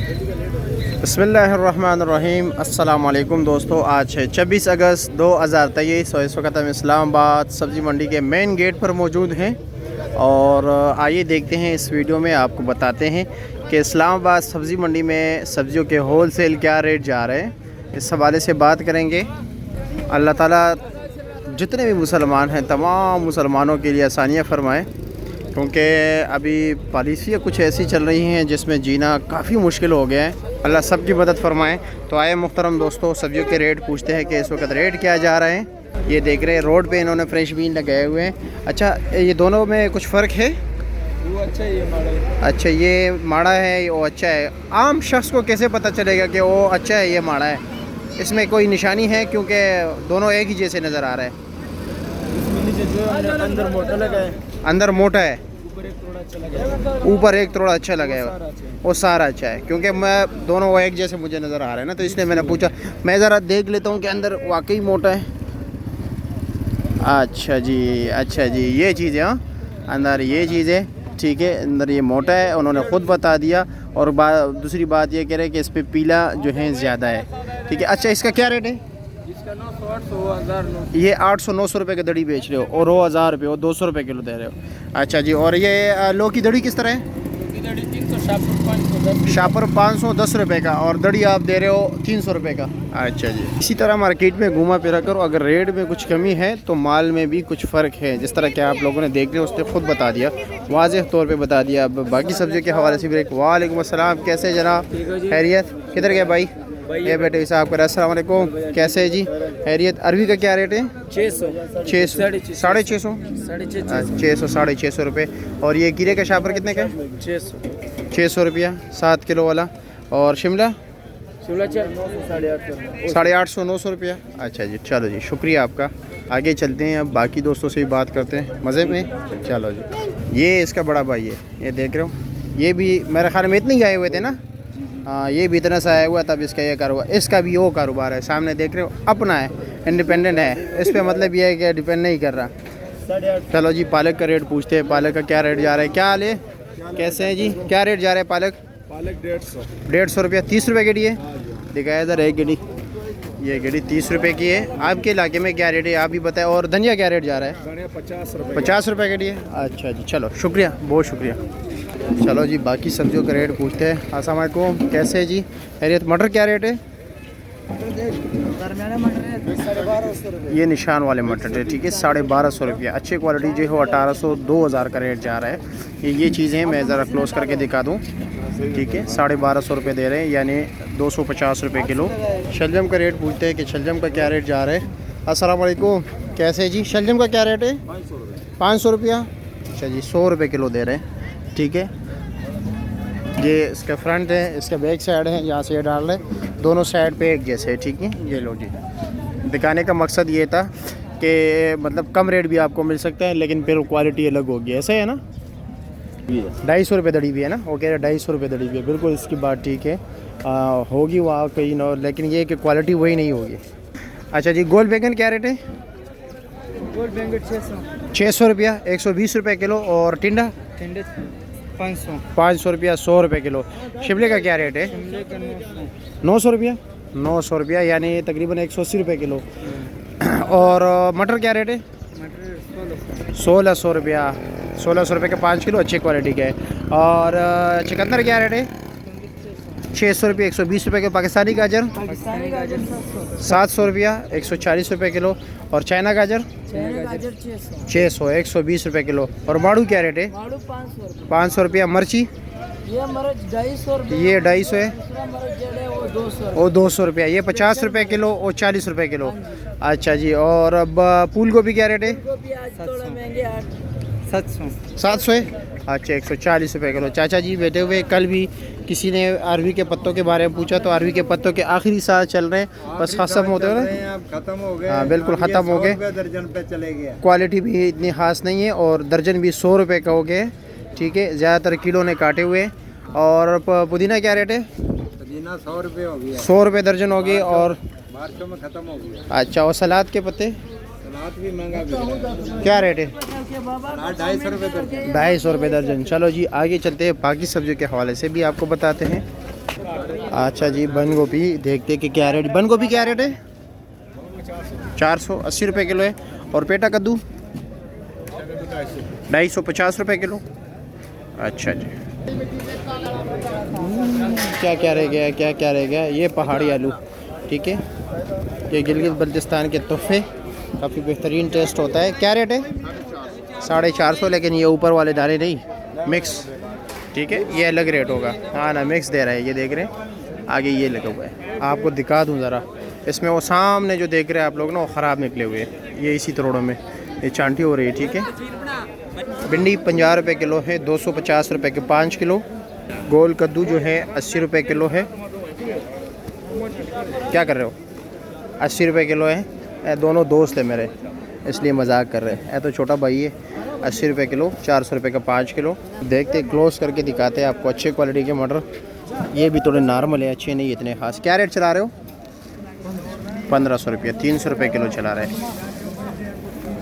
बिस्मिल्लाहिर्रहमानिर्रहीम। अस्सलाम वालेकुम दोस्तों, आज है 26 अगस्त 2023 और इस वक्त हम इस्लामाबाद सब्ज़ी मंडी के मेन गेट पर मौजूद हैं। और आइए देखते हैं, इस वीडियो में आपको बताते हैं कि इस्लामाबाद सब्ज़ी मंडी में सब्ज़ियों के होल सेल क्या रेट जा रहे हैं। इस हवाले से बात करेंगे। अल्लाह ताला जितने भी मुसलमान हैं तमाम मुसलमानों के लिए आसानियाँ फ़रमाएँ, क्योंकि अभी पॉलिसियाँ कुछ ऐसी चल रही हैं जिसमें जीना काफ़ी मुश्किल हो गया है। अल्लाह सब की मदद फरमाए। तो आए मुहतरम दोस्तों, सब्जियों के रेट पूछते हैं कि इस वक्त रेट क्या जा रहे हैं। ये देख रहे हैं रोड पे इन्होंने फ्रेश बीन लगाए हुए हैं। अच्छा, ये दोनों में कुछ फ़र्क है? वो अच्छा है, ये माड़ा है। अच्छा, ये माड़ा है, वो अच्छा है। आम शख्स को कैसे पता चलेगा कि वो अच्छा है, ये माड़ा है? इसमें कोई निशानी है? क्योंकि दोनों एक ही जैसे नज़र आ रहे हैं। अंदर मोटा लगा है, अंदर मोटा है, ऊपर एक थोड़ा अच्छा लगा है। ऊपर एक थोड़ा अच्छा लगा है, वो सारा अच्छा है। क्योंकि मैं दोनों वो एक जैसे मुझे नज़र आ रहे हैं ना, तो इसलिए मैंने पूछा। मैं ज़रा देख लेता हूँ कि अंदर वाकई मोटा है। अच्छा जी, अच्छा जी, ये चीज़ है। हाँ, अंदर ये चीज़ है, ठीक है। अंदर ये मोटा है, उन्होंने ख़ुद बता दिया। और दूसरी बात ये कह रहे हैं कि इस पर पीला जो है ज़्यादा है, ठीक है। अच्छा, इसका क्या रेट है? इसका 900, 800, 1000। ये 800-900 रुपये की दड़ी बेच रहे हो और वो 1000 रुपये और 200 रुपये किलो दे रहे हो। अच्छा जी, और ये लौ की दड़ी किस तरह है? 300, शापर 510। शापर 510 रुपये का, और दड़ी आप दे रहे हो 300 रुपये का। अच्छा जी, इसी तरह मार्केट में घूमा फिरा करो। अगर रेट में कुछ कमी है तो माल में भी कुछ फ़र्क है। जिस तरह के आप लोगों ने देख लिया, उसने ख़ुद बता दिया, वाज़ेह तौर पे बता दिया। अब बाकी सब्जियों के हवाले से भी एक वालेकुम अस्सलाम, कैसे जनाब? खैरियत? किधर गए भाई? ये बेटे साहब का अस्सलाम वालेकुम, कैसे है जी? खैरियत। अरबी का क्या रेट है? 600, 600, 650, 600 रुपये। और ये कीरे का शापर कितने का है? 600 रुपया 7 किलो वाला। और शिमला? शिमला 850, 850, 900 रुपया। अच्छा जी, चलो जी, शुक्रिया आपका। आगे चलते हैं, अब बाकी दोस्तों से भी बात करते हैं मज़े में। चलो जी, ये इसका बड़ा भाई है, ये देख रहे हो। ये भी मेरे ख्याल में इतने ही आए हुए थे ना। हाँ, ये भी इतना सा आया हुआ, तब इसका ये कारोबार, इसका भी वो कारोबार है। सामने देख रहे हो, अपना है, इंडिपेंडेंट है। इस पर मतलब ये है कि डिपेंड नहीं कर रहा। चलो जी, पालक का रेट पूछते हैं। पालक का क्या रेट जा रहा है? क्या हाल है, कैसे है जी? क्या रेट जा रहा है पालक? पालक 150, 150 रुपया। 30 रुपये गेड़ी है, दिखाया इधर है गेड़ी। ये गेड़ी 30 रुपये की है। आपके इलाके में क्या रेट है आप भी बताएं। और धनिया क्या रेट जा रहा है? धनिया 50 रुपये। 50 रुपये गेड़ी है। अच्छा जी, चलो शुक्रिया, बहुत शुक्रिया। चलो जी, बाकी सब्जियों का रेट पूछते हैं। अस्सलाम वालेकुम, कैसे है जी? खैरियत। मटर क्या रेट है? ये निशान वाले मटर है, ठीक है, 1250 रुपया। अच्छी क्वालिटी जो है 1800, 2000 का रेट जा रहा है। ये चीज़ें मैं ज़रा क्लोज करके दिखा दूँ, ठीक है। 1250 रुपये दे रहे हैं, यानी 250 रुपये किलो। शलजम का रेट पूछते हैं कि शलजम का क्या रेट जा रहा है। अस्सलाम वालेकुम, कैसे है जी? शलजम का क्या रेट है? 500 रुपया। अच्छा जी, 100 रुपये किलो दे रहे हैं, ठीक है। ये इसका फ्रंट है, इसका बैक साइड है, यहाँ से ये डाल रहे हैं, दोनों साइड पे एक जैसे है, ठीक है। ये लो जी, दिखाने का मकसद ये था कि मतलब कम रेट भी आपको मिल सकता है, लेकिन फिर क्वालिटी अलग होगी, ऐसा है ना। 250 रुपये दड़ी भी है ना, वो कह रहे 250 रुपये दड़ी भी है, बिल्कुल इसकी बात ठीक है। होगी वहाँ कहीं ना, लेकिन ये कि क्वालिटी वही नहीं होगी। अच्छा जी, गोल बैंगन क्या रेट है? गोल बैंगन 600 रुपया, 120 रुपये किलो। और टिंडा? 500 रुपया, 100 रुपये किलो। शिमले का क्या रेट है? 900 रुपया, 900 रुपया, यानी तकरीबन 180 रुपये किलो। और मटर क्या रेट है? 1600 रुपया, 1600 रुपये के 5 किलो, अच्छी क्वालिटी के। और चुकंदर क्या रेट है? 600 रुपये, 120 रुपये किलो। पाकिस्तानी गाजर? 700 रुपया, 140 रुपये किलो। और चाइना गाजर? 600, 120 रुपये किलो। और माड़ू क्या रेट है? 500 रुपया। मिर्ची? ये मरच 250 रुपये, ये 250 है, वो 200 रुपया। ये 50 रुपये किलो और 40 रुपये किलो। अच्छा जी, और अब फूल गोभी क्या रेट है? 700 है। अच्छा, 140 रुपये किलो। चाचा जी बैठे हुए, कल भी किसी ने अरबी के पत्तों के बारे में पूछा, तो अरबी के पत्तों के आखिरी साल चल रहे हैं, बस ख़त्म होते हो ना, खत्म हो गए। हाँ बिल्कुल ख़त्म हो गए। दर्जन पे चले गए। क्वालिटी भी इतनी ख़ास नहीं है, और दर्जन भी 100 रुपये का हो गए, ठीक है। ज़्यादातर किलो ने काटे हुए। और पुदीना क्या रेट है? पुदीना 100 रुपये हो गया, 100 रुपये दर्जन हो गई। और मार्चों में ख़त्म हो गया। अच्छा, और सलाद के पत्ते? सलाद भी महंगा बिक रहा है। क्या रेट है? 250 रुपये दर्जन। 250 रुपये दर्जन। चलो जी, आगे चलते हैं, बाकी सब्जियों के हवाले से भी आपको बताते हैं। अच्छा जी, बंद गोभी देखते कि क्या रेट, बंद गोभी क्या रेट है? 480 रुपये किलो है। और पेटा कद्दू 250 रुपये किलो। अच्छा जी, क्या क्या रह गया, क्या क्या रह गया? ये पहाड़ी आलू, ठीक है, ये गिलगित बल्तिस्तान के तोहफे, काफ़ी बेहतरीन टेस्ट होता है। क्या रेट है? 450, लेकिन ये ऊपर वाले दाने नहीं, मिक्स, ठीक है, ये अलग रेट होगा। हाँ ना, मिक्स दे रहा है, ये देख रहे हैं आगे ये लगा हुआ है। आपको दिखा दूँ ज़रा, इसमें वो सामने जो देख रहे हैं आप लोग ना, वो ख़राब निकले हुए हैं, ये इसी तरोड़ों में ये चांटी हो रही है, ठीक है। भिंडी 50 रुपये किलो है, 250 रुपये के 5 किलो। गोल कद्दू जो है 80 रुपये किलो है। क्या कर रहे हो? 80 रुपये किलो है। ये दोनों दोस्त है मेरे, इसलिए मजाक कर रहे हैं। ये तो छोटा भाई है। 80 रुपये किलो, 400 रुपये का 5 किलो। देखते क्लोज करके दिखाते हैं आपको अच्छे क्वालिटी के मटर। ये भी थोड़े नॉर्मल है, अच्छे नहीं इतने खास। क्या रेट चला रहे हो? 1500 रुपये, 300 रुपये किलो चला रहे हैं।